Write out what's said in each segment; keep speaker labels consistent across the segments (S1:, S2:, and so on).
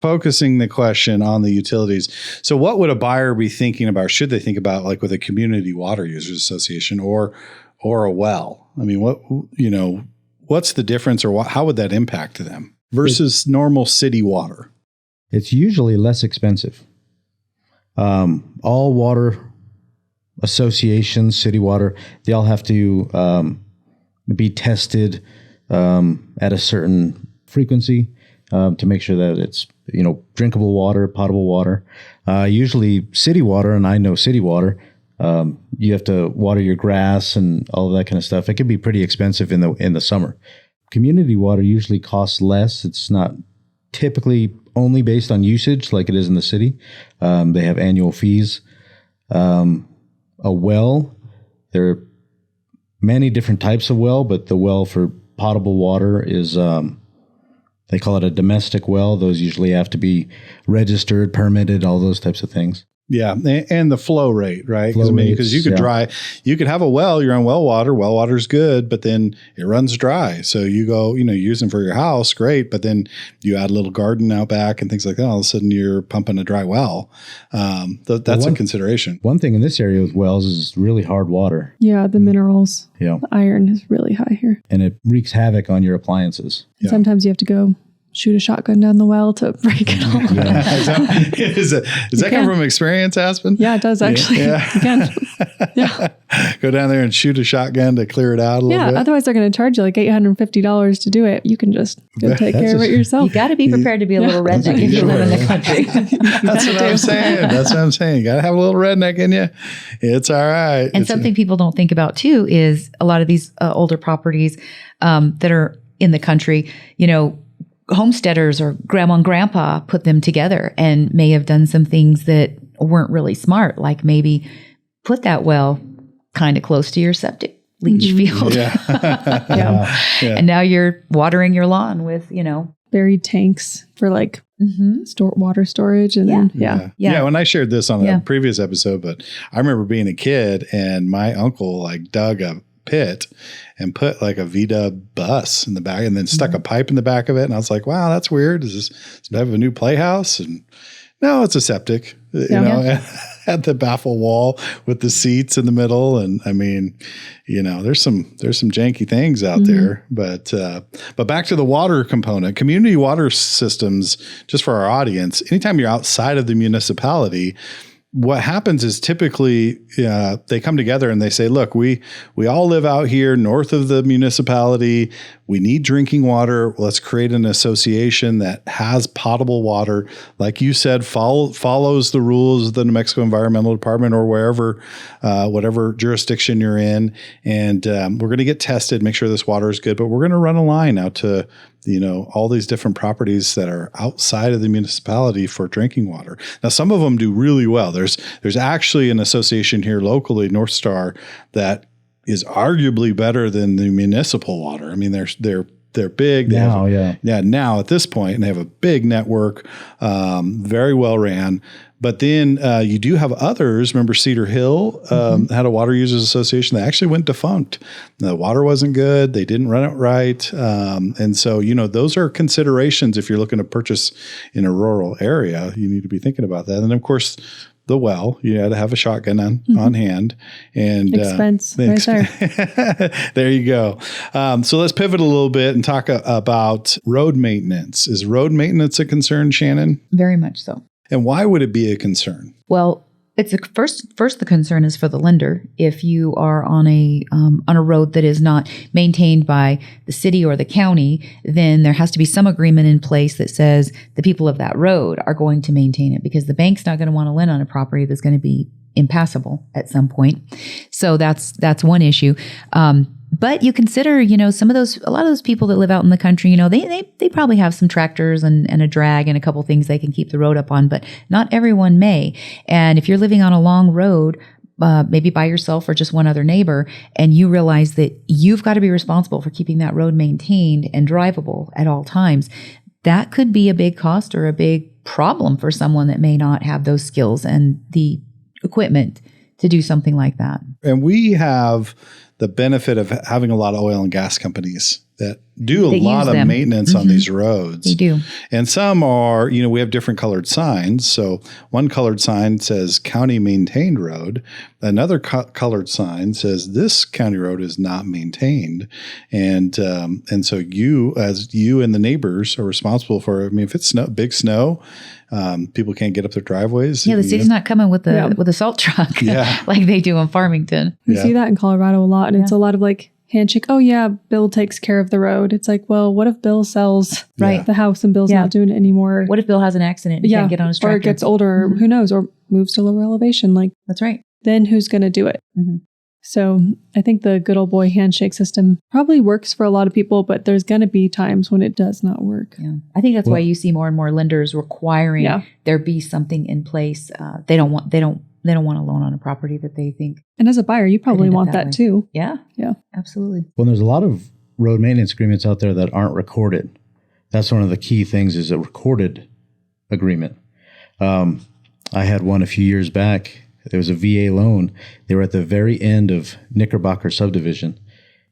S1: focusing the question on the utilities. So what would a buyer be thinking about? Should they think about like with a community water users association or a well? I mean, what's the difference, or how would that impact them versus normal city water?
S2: It's usually less expensive. All water associations, city water, they all have to be tested at a certain frequency to make sure that it's drinkable water, potable water. Usually city water, and I know city water, you have to water your grass and all of that kind of stuff. It can be pretty expensive in the summer. Community water usually costs less. It's not typically only based on usage like it is in the city. They have annual fees. A well, there are many different types of well, but the well for potable water is, they call it a domestic well. Those usually have to be registered, permitted, all those types of things.
S1: Yeah. And the flow rate, right?
S2: Because
S1: you could you could have a well, you're on well water's good, but then it runs dry. So you go, use them for your house, great. But then you add a little garden out back and things like that. All of a sudden you're pumping a dry well. That's a consideration.
S2: One thing in this area with wells is really hard water.
S3: Yeah. The minerals,
S2: the
S3: iron is really high here.
S2: And it wreaks havoc on your appliances.
S3: And sometimes you have to go shoot a shotgun down the well to break it all.
S2: Yeah.
S1: Does that come from experience, Aspen?
S3: Yeah, it does actually.
S1: Yeah.
S3: You can. Yeah.
S1: Go down there and shoot a shotgun to clear it out a little bit.
S3: Yeah, otherwise they're going to charge you like $850 to do it. You can just go take care of it yourself.
S4: You got to be prepared to be a little redneck if you live in the country.
S1: That's what I'm saying. You got to have a little redneck in you. It's all right.
S4: And something people don't think about too is a lot of these older properties that are in the country, homesteaders or grandma and grandpa put them together and may have done some things that weren't really smart, like maybe put that well kind of close to your septic leach field.
S1: Yeah.
S4: And now you're watering your lawn with,
S3: buried tanks for like water storage. And
S1: yeah. When I shared this on a previous episode, but I remember being a kid and my uncle like dug a pit and put like a V-dub bus in the back and then stuck a pipe in the back of it. And I was like, wow, that's weird. Does this have a new playhouse? And no, it's a septic, at the baffle wall with the seats in the middle. And I mean, there's some janky things out there, but back to the water component, community water systems, just for our audience, anytime you're outside of the municipality, what happens is typically they come together and they say, look, we all live out here north of the municipality. We need drinking water. Let's create an association that has potable water. Like you said, follows the rules of the New Mexico Environmental Department or wherever, whatever jurisdiction you're in. And we're going to get tested, make sure this water is good, but we're going to run a line out to all these different properties that are outside of the municipality for drinking water. Now, some of them do really well. There's actually an association here locally, North Star, that is arguably better than the municipal water. I mean, they're big. Now at this point, and they have a big network, very well ran. But then you do have others. Remember Cedar Hill had a water users association that actually went defunct. The water wasn't good. They didn't run it right. And so, those are considerations if you're looking to purchase in a rural area. You need to be thinking about that. And of course, the well, you had to have a shotgun on hand. And
S3: expense right there.
S1: There you go. So let's pivot a little bit and talk about road maintenance. Is road maintenance a concern, Shannon?
S4: Very much so.
S1: And why would it be a concern?
S4: Well, it's first the concern is for the lender. If you are on a road that is not maintained by the city or the county, then there has to be some agreement in place that says the people of that road are going to maintain it, because the bank's not going to want to lend on a property that's going to be impassable at some point. So that's one issue. But you consider, a lot of those people that live out in the country, they probably have some tractors and a drag and a couple things they can keep the road up on, but not everyone may. And if you're living on a long road, maybe by yourself or just one other neighbor, and you realize that you've got to be responsible for keeping that road maintained and drivable at all times, that could be a big cost or a big problem for someone that may not have those skills and the equipment to do something like that.
S1: And we have the benefit of having a lot of oil and gas companies that do a
S4: That
S1: lot
S4: use
S1: of
S4: them.
S1: maintenance on these roads.
S4: They do.
S1: And some are, we have different colored signs. So one colored sign says county maintained road. Another colored sign says this county road is not maintained. And so you and the neighbors are responsible for, if it's big snow, people can't get up their driveways.
S4: Yeah, the city's not coming with a salt truck like they do in Farmington.
S3: We see that in Colorado a lot. And it's a lot of like handshake. Oh yeah, Bill takes care of the road. It's like, well, what if Bill sells the house and Bill's not doing it anymore?
S4: What if Bill has an accident and can't get on his tractor?
S3: Or gets older, who knows, or moves to lower elevation. Like,
S4: that's right.
S3: Then who's going to do it? So I think the good old boy handshake system probably works for a lot of people, but there's going to be times when it does not work.
S4: Yeah, I think that's why you see more and more lenders requiring there be something in place. They don't want a loan on a property that they think.
S3: And as a buyer, you probably want that too.
S4: Yeah, absolutely.
S2: Well, there's a lot of road maintenance agreements out there that aren't recorded. That's one of the key things, is a recorded agreement. I had one a few years back. There was a VA loan. They were at the very end of Knickerbocker subdivision.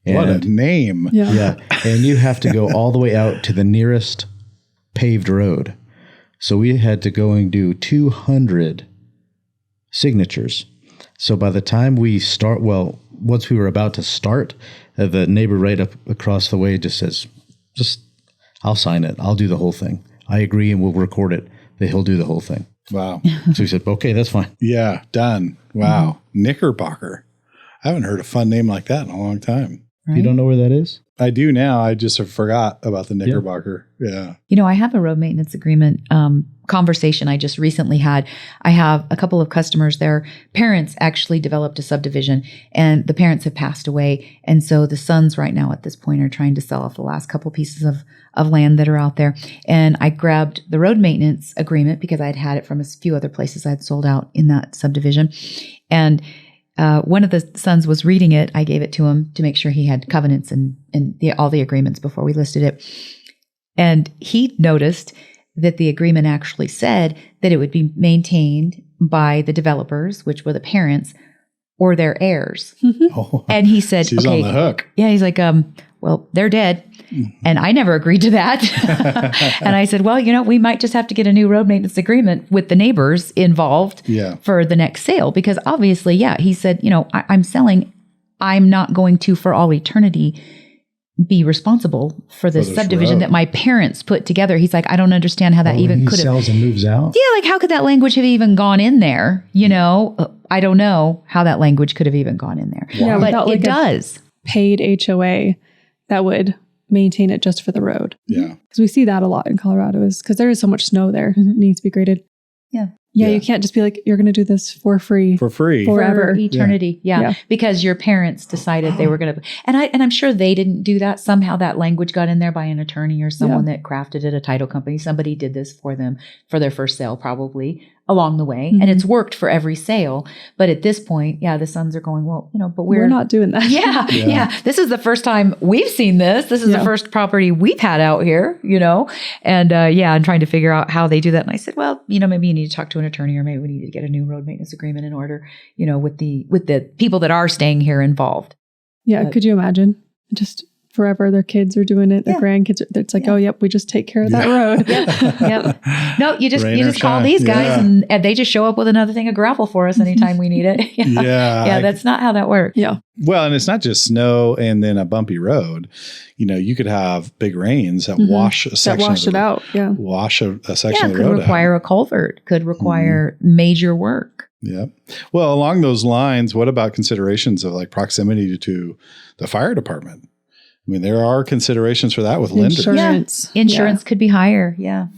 S1: What a name.
S2: Yeah. And you have to go all the way out to the nearest paved road. So we had to go and do 200 signatures. So by the time we start, once we were about to start, the neighbor right up across the way just says, I'll sign it. I'll do the whole thing. I agree, and we'll record it that he'll do the whole thing.
S1: Wow.
S2: So he said, okay, that's fine.
S1: Yeah, done. Wow. Knickerbocker. I haven't heard a fun name like that in a long time.
S2: Right? You don't know where that is?
S1: I do now. I just forgot about the Knickerbocker. Yeah.
S4: I have a road maintenance agreement conversation I just recently had. I have a couple of customers, their parents actually developed a subdivision, and the parents have passed away. And so the sons right now at this point are trying to sell off the last couple pieces of land that are out there. And I grabbed the road maintenance agreement because I'd had it from a few other places I'd sold out in that subdivision. And one of the sons was reading it. I gave it to him to make sure he had covenants and all the agreements before we listed it. And he noticed that the agreement actually said that it would be maintained by the developers, which were the parents, or their heirs.
S1: Oh,
S4: and he said,
S1: she's on the hook.
S4: Yeah, he's like, well, they're dead. And I never agreed to that. And I said, well, we might just have to get a new road maintenance agreement with the neighbors involved for the next sale. Because obviously, he said, I'm selling. I'm not going to, for all eternity, be responsible for this subdivision that my parents put together. He's like, I don't understand how that even could have.
S2: Sells and moves out.
S4: Yeah, like how could that language have even gone in there? I don't know how that language could have even gone in there.
S3: Yeah,
S4: but it does.
S3: Paid HOA that would maintain it just for the road.
S1: Yeah.
S3: Because we see that a lot in Colorado, is because there is so much snow there. It needs to be graded. Yeah, you can't just be like, you're going to do this for free.
S1: Forever.
S4: For eternity. Yeah. Because your parents decided they were going to. And I'm sure they didn't do that. Somehow that language got in there by an attorney or someone that crafted it, a title company. Somebody did this for them for their first sale, probably along the way. And it's worked for every sale. But at this point, the sons are going, well, but we're
S3: not doing that.
S4: Yeah. This is the first time we've seen this. This is the first property we've had out here, and I'm trying to figure out how they do that. And I said, well, maybe you need to talk to an attorney, or maybe we need to get a new road maintenance agreement in order, with the people that are staying here involved.
S3: Yeah. Could you imagine? Just forever, their kids are doing it. Their grandkids. It's like, oh, yep, we just take care of that road.
S4: Yep. No, you just call these guys and they just show up with another thing of gravel for us anytime we need it. Yeah. That's not how that works.
S3: Yeah.
S1: Well, and it's not just snow and then a bumpy road. You could have big rains that wash a section.
S3: That wash it out. Yeah.
S1: Wash a section of the road.
S4: Could require a culvert. Could require major work.
S1: Yeah. Well, along those lines, what about considerations of like proximity to the fire department? I mean, there are considerations for that with lenders.
S3: Insurance.
S4: Insurance could be higher. Yeah.